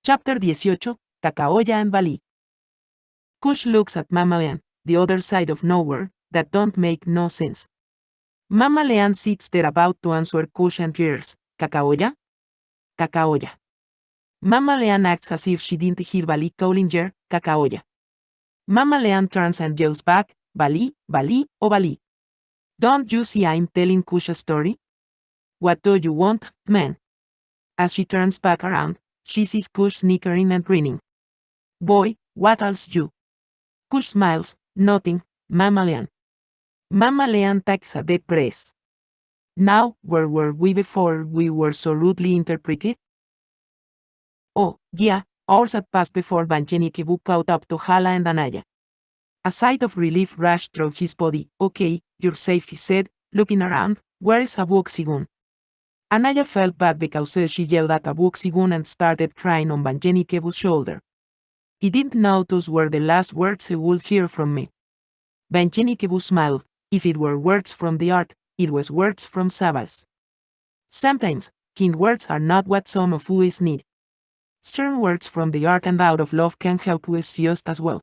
Chapter 18, Kakahoya and Vali. Cush looks at Mama Leanne, the other side of nowhere, that don't make no sense. Mama Leanne sits there about to answer Cush and hears, Kakahoya? Kakahoya. Mama Leanne acts as if she didn't hear Vali calling her, Kakahoya. Mama Leanne turns and yells back, Vali, Vali, oh Vali. Don't you see I'm telling Cush a story? What do you want, man? As she turns back around, she sees Cush snickering and grinning. Boy, what else you? Cush smiles, nothing, Mama Leanne. Mama Leanne takes a deep breath. Now, where were we before we were so rudely interpreted? Oh, yeah, hours had passed before Vanjenikibu caught up to Hala and Anaya. A sigh of relief rushed through his body. Okay, you're safe, he said, looking around. Where is Abooksigun? Anaya felt bad because she yelled at Abooksigun and started crying on Vanjenikebu's shoulder. He didn't know those were the last words he would hear from me. Vanjenikebu smiled. If it were words from the art, it was words from Sabas. Sometimes, kind words are not what some of us need. Stern words from the art and out of love can help us just as well.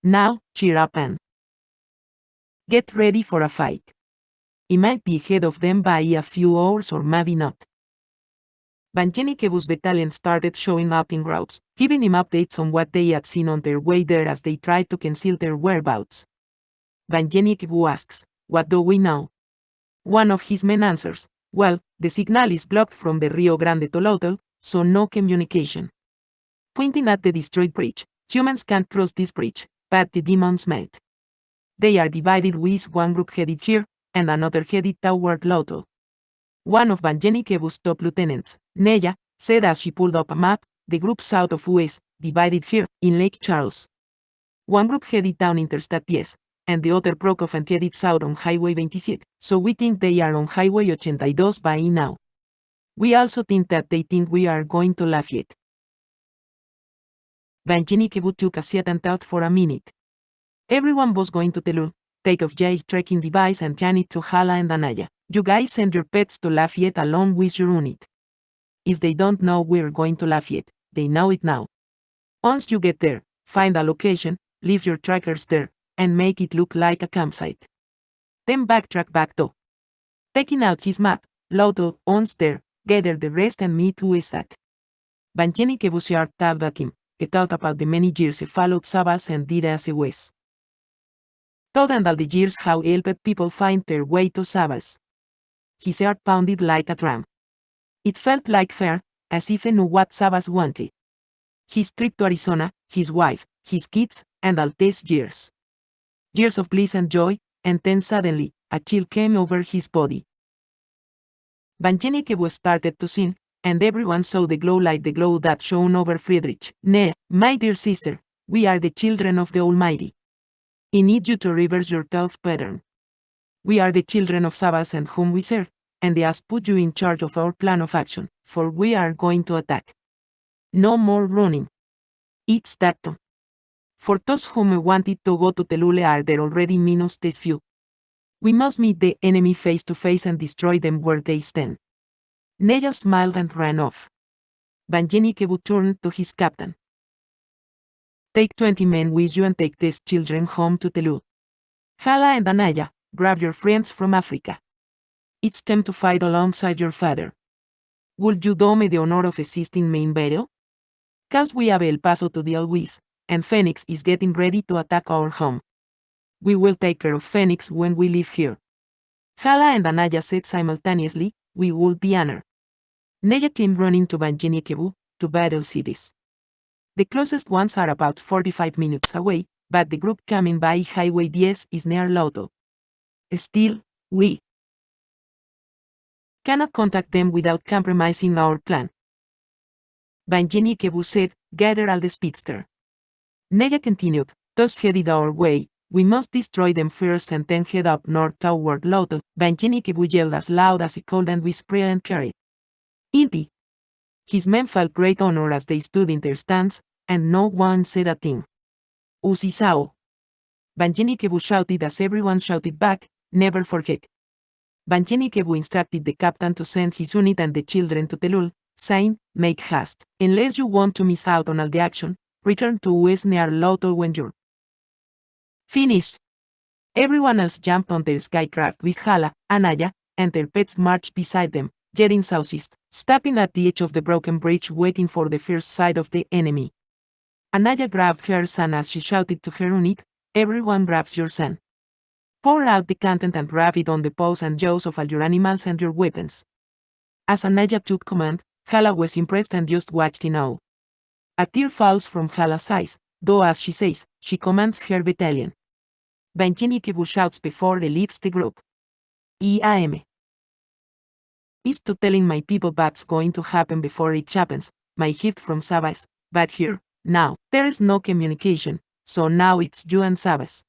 Now, cheer up and get ready for a fight. He might be ahead of them by a few hours or maybe not. Vanjenikebu's battalion started showing up in routes, giving him updates on what they had seen on their way there as they tried to conceal their whereabouts. Vanjenikebu asks, what do we know? One of his men answers, well, the signal is blocked from the Rio Grande to Lado, so no communication. Pointing at the destroyed bridge, humans can't cross this bridge, but the demons might. They are divided with one group headed here, and another headed toward Lado. One of Vanjenikebu's top lieutenants, Neya, said as she pulled up a map, the group south of US, divided here, in Lake Charles. One group headed down Interstate 10, and the other broke off and headed south on Highway 27, so we think they are on Highway 82 by now. We also think that they think we are going to Lafayette. Vanjenikebu took a seat and thought for a minute. Everyone was going to Telul, take off Jay's trekking device and hand it to Hala and Anaya. You guys send your pets to Lafayette along with your unit. If they don't know we're going to Lafayette, they know it now. Once you get there, find a location, leave your trackers there, and make it look like a campsite. Then backtrack back to. Taking out his map, Lado, once there, gather the rest and meet us at. Vanjenikebu's heart tapped at him. He thought about the many years he followed Sabas and did as he was. Thought and all the years how helped people find their way to Sabas. His heart pounded like a drum. It felt like fair, as if he knew what Sabas wanted. His trip to Arizona, his wife, his kids, and all these years. Years of bliss and joy, and then suddenly, a chill came over his body. Vanjenikebu started to sing, and everyone saw the glow like the glow that shone over Friedrich. Nay, my dear sister, we are the children of the Almighty. I need you to reverse your thought pattern. We are the children of Sabas and whom we serve, and He has put you in charge of our plan of action, for we are going to attack. No more running. It's that. For those whom wanted to go to Telule are there already minus this few. We must meet the enemy face to face and destroy them where they stand. Neya smiled and ran off. Vanjenikebu turned to his captain. Take 20 men with you and take these children home to Telu. Hala and Anaya, grab your friends from Africa. It's time to fight alongside your father. Would you do me the honor of assisting me in battle? Cause we have El Paso to deal with, and Phoenix is getting ready to attack our home. We will take care of Phoenix when we leave here. Hala and Anaya said simultaneously, we will be honored. Neya came running to Vanjenikebu, to battle cities. The closest ones are about 45 minutes away, but the group coming by Highway 10 is near Lado. Still, we cannot contact them without compromising our plan. Vanjenikebu said, gather all the speedster. Neya continued, those headed our way, we must destroy them first and then head up north toward Lado. Vanjenikebu yelled as loud as he could and whispered and carried. Impy. His men felt great honor as they stood in their stands, and no one said a thing. Usisao. Banjenikebu shouted as everyone shouted back, never forget. Banjenikebu instructed the captain to send his unit and the children to Telul, saying, make haste. Unless you want to miss out on all the action, return to US near Loto when you're finished. Everyone else jumped on their skycraft with Hala, Anaya, and their pets marched beside them, jetting southeast, stopping at the edge of the broken bridge waiting for the first sight of the enemy. Anaya grabbed her son as she shouted to her unit, everyone grabs your son. Pour out the content and wrap it on the paws and jaws of all your animals and your weapons. As Anaya took command, Hala was impressed and just watched in awe. A tear falls from Hala's eyes, though as she says, she commands her battalion. Banjenikebu shouts before he leads the group. I am. Is to telling my people what's going to happen before it happens, my gift from Sabas, but here, now, there is no communication, so now it's you and Sabas.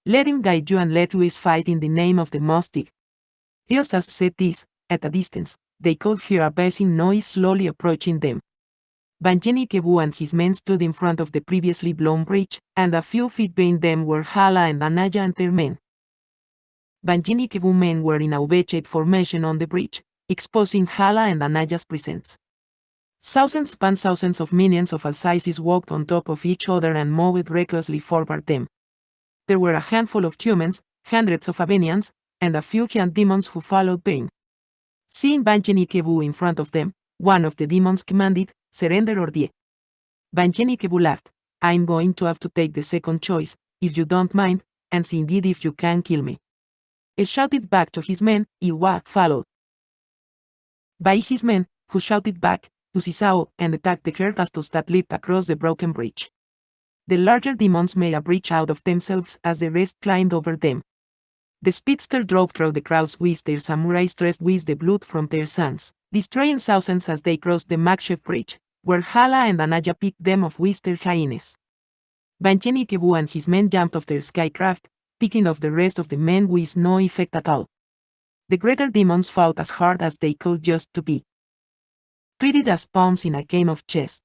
Let him guide you and let you fight in the name of the Mostic. Just as said this, at a distance, they could hear a buzzing noise slowly approaching them. Banjenikebu and his men stood in front of the previously blown bridge, and a few feet behind them were Hala and Anaya and their men. Banjenikebu men were in a V-shaped formation on the bridge, exposing Hala and Anaya's presence. Thousands upon thousands of minions of all sizes walked on top of each other and moved recklessly forward them. There were a handful of humans, hundreds of Avenians, and a few giant demons who followed behind. Seeing Banjenikebu in front of them, one of the demons commanded, surrender or die. Banjenikebu laughed, I'm going to have to take the second choice, if you don't mind, and see indeed if you can kill me. He shouted back to his men, Iwa followed by his men, who shouted back, Usisao, and attacked the Hergastos that leaped across the broken bridge. The larger demons made a bridge out of themselves as the rest climbed over them. The speedster drove through the crowds with their samurais dressed with the blood from their sons, destroying thousands as they crossed the makeshift bridge, where Hala and Anaya picked them off with their hyenas. Banjenikebu and his men jumped off their skycraft, picking off the rest of the men with no effect at all. The greater demons fought as hard as they could just to be treated as pawns in a game of chess.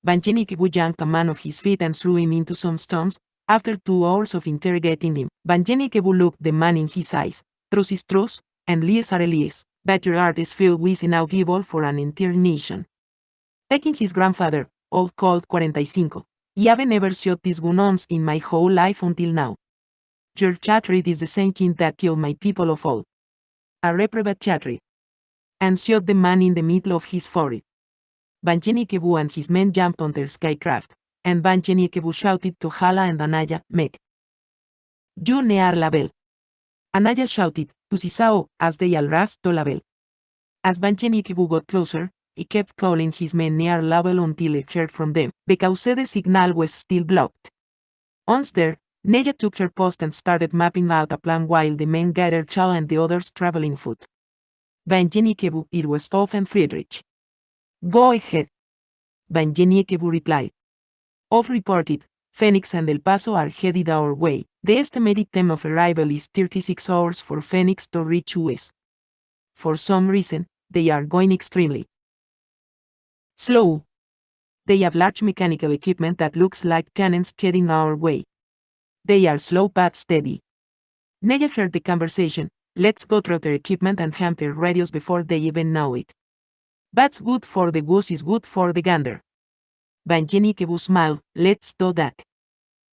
Banjenikebu yanked a man off his feet and threw him into some stones. After 2 hours of interrogating him, Banjenikebu looked the man in his eyes, truth is truth, and lies are lies, but your heart is filled with inaudible for an entire nation. Taking his grandfather, old Colt 45, I have never shot this gun once in my whole life until now. Your chatrid is the same king that killed my people of old. A reprobate chatrid. And shot the man in the middle of his forehead. Banjenikebu and his men jumped on their skycraft, and Banjenikebu shouted to Hala and Anaya, Meg. You near la bell. Anaya shouted, Usisao, as they all rushed to la bell. As Banjenikebu got closer, he kept calling his men near la bell until he heard from them, because the signal was still blocked. Once there, Neya took her post and started mapping out a plan while the men gathered Chala and the others traveling foot. Banjenikebu, it was Off and Friedrich. Go ahead. Banjenikebu replied. Off reported, Phoenix and El Paso are headed our way. The estimated time of arrival is 36 hours for Phoenix to reach US. For some reason, they are going extremely slow. They have large mechanical equipment that looks like cannons heading our way. They are slow but steady. Neya heard the conversation. Let's go through their equipment and hunt their radios before they even know it. What's good for the goose is good for the gander. Banjenikebu smiled, let's do that.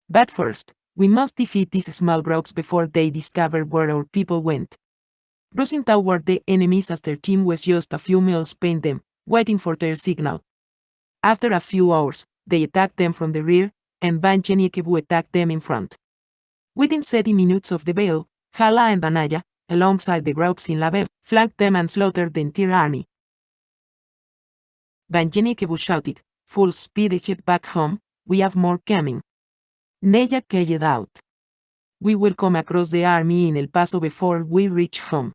But first, we must defeat these small brutes before they discover where our people went. Rushing toward the enemies as their team was just a few miles behind them, waiting for their signal. After a few hours, they attacked them from the rear, and Banjenikebu attacked them in front. Within 30 minutes of the battle, Hala and Anaya, alongside the groups in La Belle, flanked them and slaughtered the entire army. Banjenikebu shouted, full speed ahead back home, we have more coming. Neya called out. We will come across the army in El Paso before we reach home.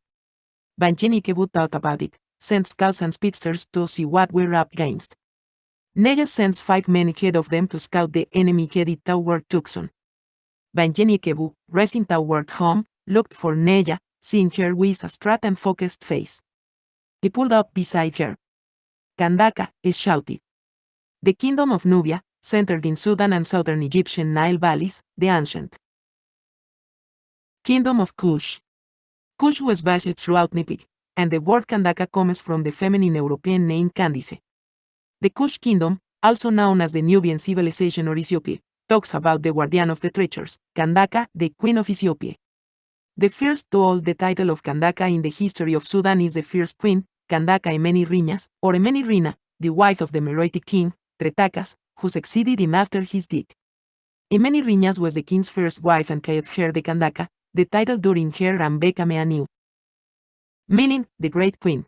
Banjenikebu thought about it, sent scouts and speedsters to see what we're up against. Neya sends 5 men ahead of them to scout the enemy headed toward Tucson. Banjenikebu, racing toward home, looked for Neya, seeing her with a straight and focused face. He pulled up beside her. Kandaka, is shouted. The kingdom of Nubia, centered in Sudan and southern Egyptian Nile valleys, the ancient kingdom of Cush. Cush was based throughout Nipik, and the word Kandaka comes from the feminine European name Candice. The Cush kingdom, also known as the Nubian civilization or Ethiopia, talks about the guardian of the treasures, Kandaka, the queen of Ethiopia. The first to hold the title of Kandaka in the history of Sudan is the first queen, Kandaka Emeni Riñas, or Emeni Rina, the wife of the Meroitic king, Tretakas, who succeeded him after his death. Emeni Riñas was the king's first wife and gave her the Kandaka, the title during her Rambeka Meaniu, meaning the great queen.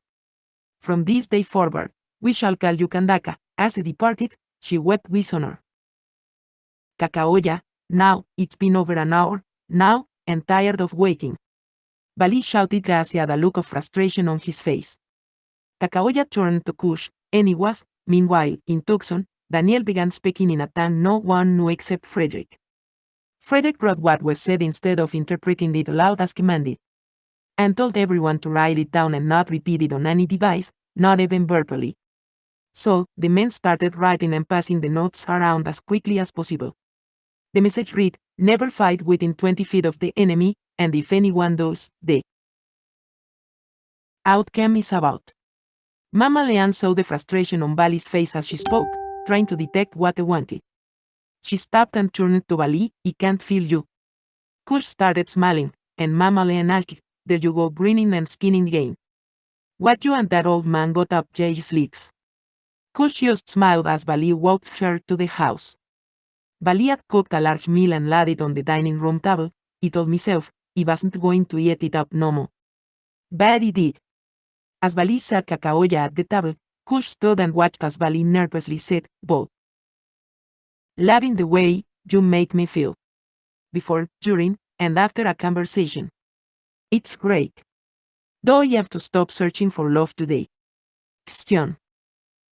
From this day forward, we shall call you Kandaka. As he departed, she wept with honor. Kakahoya, now, it's been over an hour, now, and tired of waiting. Vali shouted Gracias, a look of frustration on his face. Kakahoya turned to Cush, and he was, meanwhile, in Tucson. Daniel began speaking in a tongue no one knew except Frederick. Frederick wrote what was said instead of interpreting it aloud as commanded, and told everyone to write it down and not repeat it on any device, not even verbally. So, the men started writing and passing the notes around as quickly as possible. The message read, "Never fight within 20 feet of the enemy, and if anyone does, the outcome is about." Mama Leanne saw the frustration on Vali's face as she spoke, trying to detect what they wanted. She stopped and turned to Vali. "I can't feel you." Cush started smiling, and Mama Leanne asked, "There you go grinning and skinning again. What you and that old man got up Jay's legs?" Cush just smiled as Vali walked her to the house. Vali had cooked a large meal and laid it on the dining room table. He told himself he wasn't going to eat it up no more. But he did. As Vali sat Kakahoya at the table, Cush stood and watched as Vali nervously said, "Both. Loving the way you make me feel. Before, during, and after a conversation. It's great. Though you have to stop searching for love today. Question.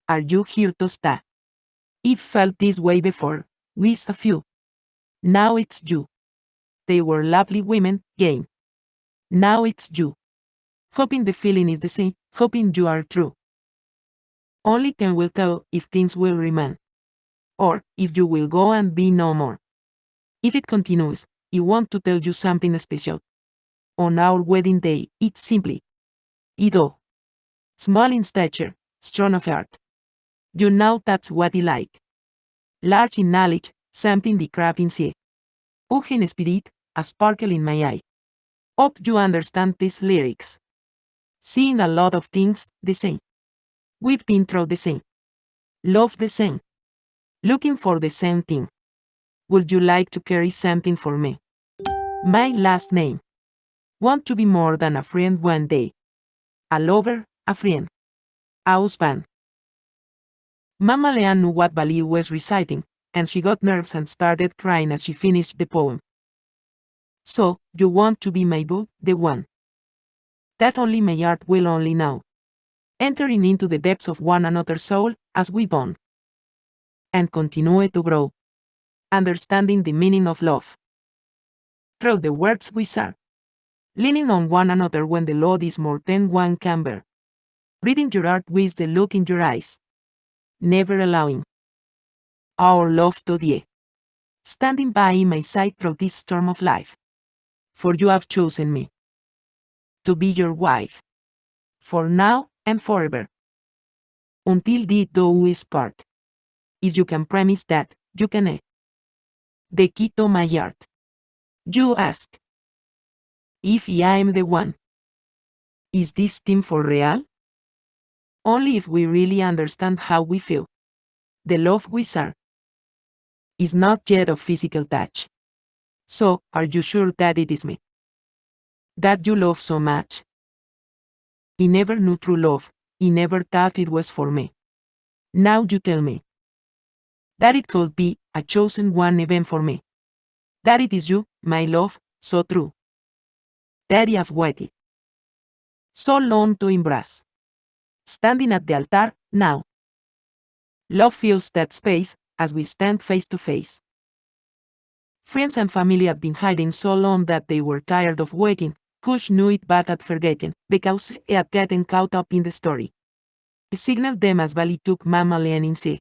Are you here to stay? It felt this way before, with a few. Now it's you. They were lovely women, Jane. Now it's you. Hoping the feeling is the same, hoping you are true. Only can will tell if things will remain. Or, if you will go and be no more. If it continues, I want to tell you something special. On our wedding day, it's simply Ido. Small in stature, strong of heart. You know that's what I like. Large in knowledge, something the crab in sea. Ugh in spirit, a sparkle in my eye. Hope you understand these lyrics. Seeing a lot of things, the same. We've been through the same. Love the same. Looking for the same thing. Would you like to carry something for me? My last name. Want to be more than a friend one day. A lover, a friend. A husband. Mama Leanne knew what Vali was reciting, and she got nervous and started crying as she finished the poem. So, you want to be my boo, the one that only my heart will only know. Entering into the depths of one another's soul, as we bond. And continue to grow. Understanding the meaning of love. Through the words we say. Leaning on one another when the load is more than one can bear. Reading your heart with the look in your eyes. Never allowing our love to die. Standing by my side through this storm of life. For you have chosen me to be your wife. For now and forever. Until the dough is part. If you can promise that, you can have the key to my heart. You ask. If I am the one. Is this thing for real? Only if we really understand how we feel. The love we share is not yet of physical touch. So, are you sure that it is me that you love so much? I never knew true love, I never thought it was for me. Now you tell me that it could be a chosen one even for me. That it is you, my love, so true. That I have waited so long to embrace. Standing at the altar, now. Love fills that space, as we stand face to face. Friends and family had been hiding so long that they were tired of waiting. Cush knew it but had forgotten, because he had gotten caught up in the story. He signaled them as Vali took Mama Leanne inside.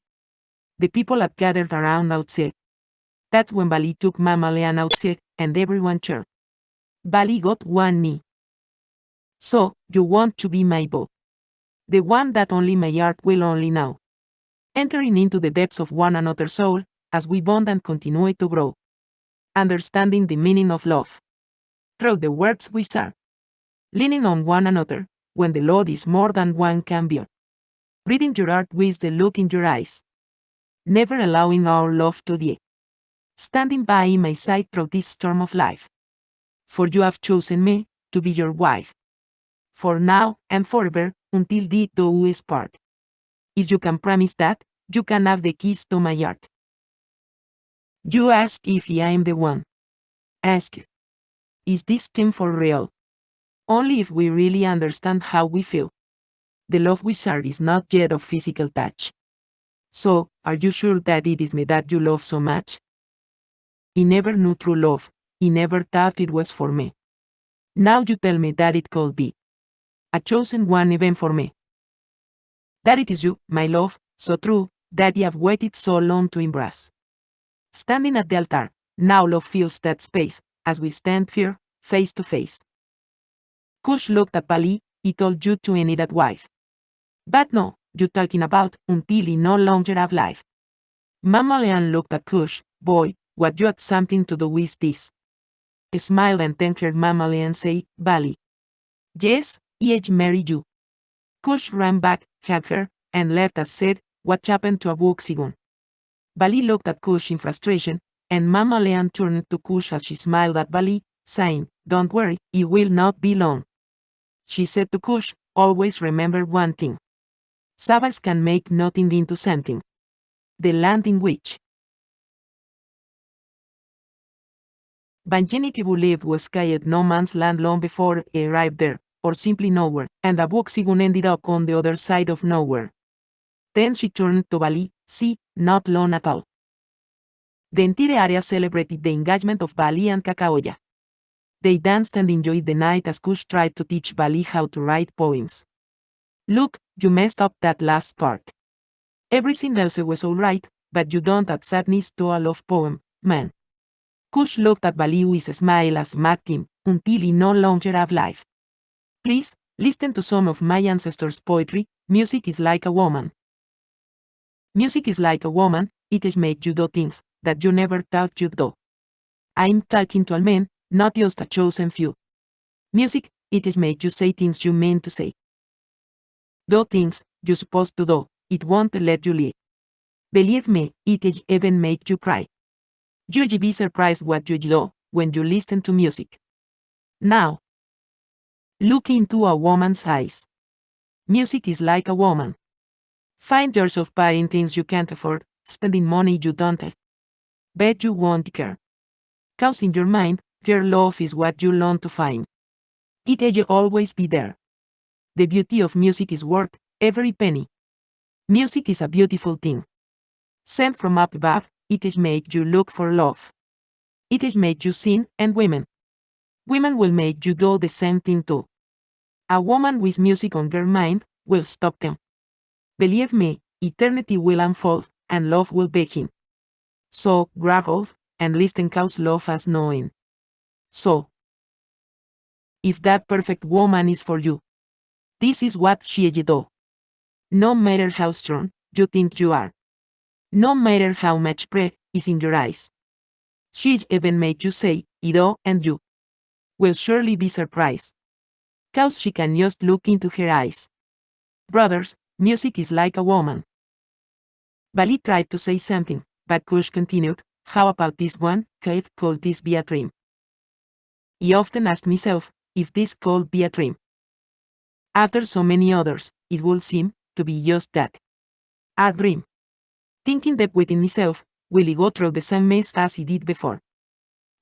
The people had gathered around outside. That's when Vali took Mama Leanne outside, and everyone cheered. Vali got one knee. So, you want to be my beau. The one that only my heart will only know. Entering into the depths of one another's soul, as we bond and continue to grow. Understanding the meaning of love. Through the words we share. Leaning on one another, when the load is more than one can bear. Reading your heart with the look in your eyes. Never allowing our love to die. Standing by my side through this storm of life. For you have chosen me, to be your wife. For now, and forever, until death do us part. If you can promise that, you can have the keys to my heart. You ask if I am the one. Ask. Is this thing for real? Only if we really understand how we feel. The love we share is not yet of physical touch. So, are you sure that it is me that you love so much? I never knew true love, I never thought it was for me. Now you tell me that it could be. A chosen one even for me. That it is you, my love, so true, that I have waited so long to embrace. Standing at the altar, now love fills that space, as we stand here, face to face. Cush looked at Vali, he told you to any that wife. But no, you talking about, until he no longer have life. Mama Leanne looked at Cush, boy, what you had something to do with this. He smiled and then heard Mama Leanne say, Vali. Yes, I marry you. Cush ran back, hugged her, and left as said, what happened to Abooksigun? Vali looked at Cush in frustration, and Mama Leanne turned to Cush as she smiled at Vali, saying, don't worry, it will not be long. She said to Cush, always remember one thing. Sabbaths can make nothing into something. The land in which Vangenik believed was called no man's land long before he arrived there, or simply nowhere, and Abooksigun ended up on the other side of nowhere. Then she turned to Vali, see, not long at all. The entire area celebrated the engagement of Vali and Kakahoya. They danced and enjoyed the night as Cush tried to teach Vali how to write poems. Look, you messed up that last part. Everything else was alright, but you don't add sadness to a love poem, man. Cush looked at Vali with a smile as mocked him, until he no longer have life. Please, listen to some of my ancestors' poetry. Music is like a woman. Music is like a woman, it makes you do things that you never thought you'd do. I'm talking to all men, not just a chosen few. Music, it makes you say things you meant to say. Do things you're supposed to do, it won't let you live. Believe me, it even make you cry. You'll be surprised what you do when you listen to music. Now, look into a woman's eyes. Music is like a woman. Find yourself buying things you can't afford, spending money you don't have. Bet you won't care. 'Cause in your mind, your love is what you long to find. It'll always be there. The beauty of music is worth every penny. Music is a beautiful thing. Sent from up above, it makes you look for love. It makes you sing, and women. Women will make you do the same thing too. A woman with music on her mind will stop them. Believe me, eternity will unfold, and love will begin. So, grab hold, and listen 'cause love has no end. So, if that perfect woman is for you, this is what she'll do. No matter how strong you think you are. No matter how much pride is in your eyes. She'll even make you say, Ido, and you will surely be surprised. 'Cause she can just look into her eyes. Brothers, music is like a woman. Vali tried to say something, but Cush continued, how about this one, could this be a dream? I often ask myself, if this could be a dream. After so many others, it would seem to be just that. A dream. Thinking that within myself, will I go through the same mess as he did before?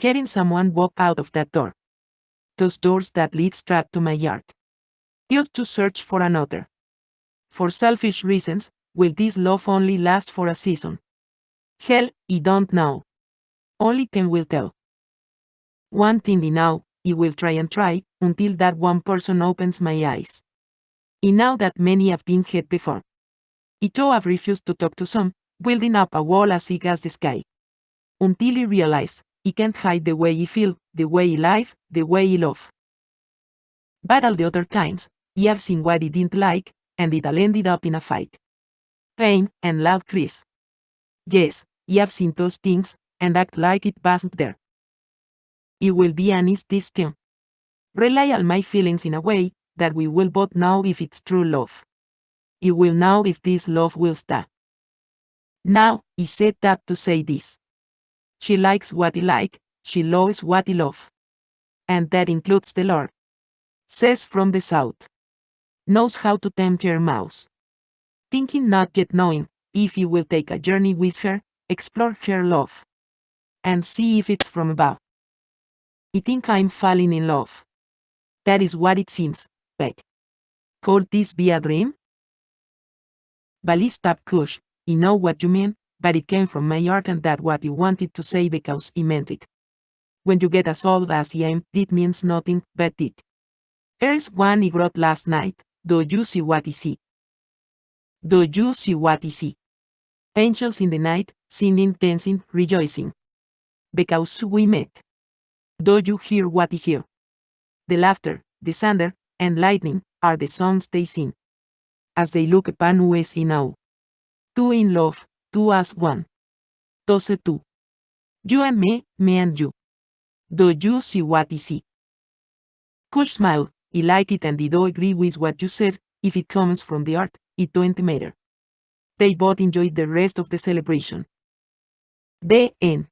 Having someone walk out of that door. Those doors that lead straight to my heart. Just to search for another. For selfish reasons, will this love only last for a season? Hell, I don't know. Only time will tell. One thing I know, I will try and try, until that one person opens my eyes. I know that many have been hit before. It have refused to talk to some, building up a wall as he gas the sky. Until he realize, he can't hide the way he feel, the way he live, the way he love. But all the other times, he have seen what he didn't like, and it all ended up in a fight. Pain and loud cries. Yes, he have seen those things, and act like it wasn't there. He will be honest this time. Rely on my feelings in a way, that we will both know if it's true love. He will know if this love will stay. Now, he said that to say this. She likes what he like, she loves what he love. And that includes the Lord. Says from the south. Knows how to tempt your mouse. Thinking not yet knowing, if you will take a journey with her, explore her love. And see if it's from above. I think I'm falling in love. That is what it seems, but could this be a dream? Vali stopped Cush, I know what you mean, but it came from my heart and that what you wanted to say because I meant it. When you get as old as I am, it means nothing but it. Here's one I wrote last night, do you see what I see? Do you see what I see? Angels in the night, singing, dancing, rejoicing. Because we met. Do you hear what I hear? The laughter, the thunder, and lightning, are the songs they sing. As they look upon us in awe. Two in love, two as one. Those two. You and me and you. Do you see what I see? Cush smiled, I like it and I do agree with what you said, if it comes from the art, it don't matter. They both enjoyed the rest of the celebration. The end.